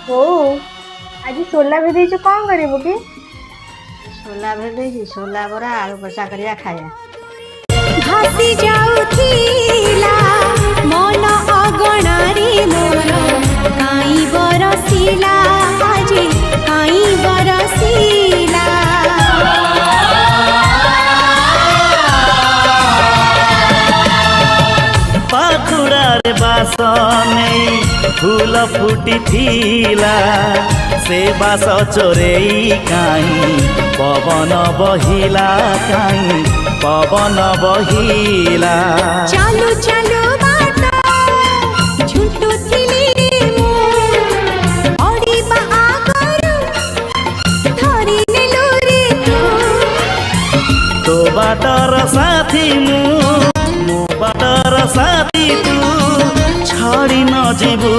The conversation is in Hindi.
हो आज सोला भेदेइछु कौन करिबो कि सोला भेजे सोला बरा आलू बसा करिया खाया भासी जाउथिला मन अगणारे मोर काई बरसिला आजी काई बरसिला पाखुड़ारे बास नहीं फूल फुटी थिला से बास चोरेई काई पवन बहिला काई पवन बहिला चालू चालू बाटा झुंटू थिली मु ओडिबा आगरु धरि नेलु रे तो बाटर साथी मो बाटर साथी तू छाड़ी न जीवू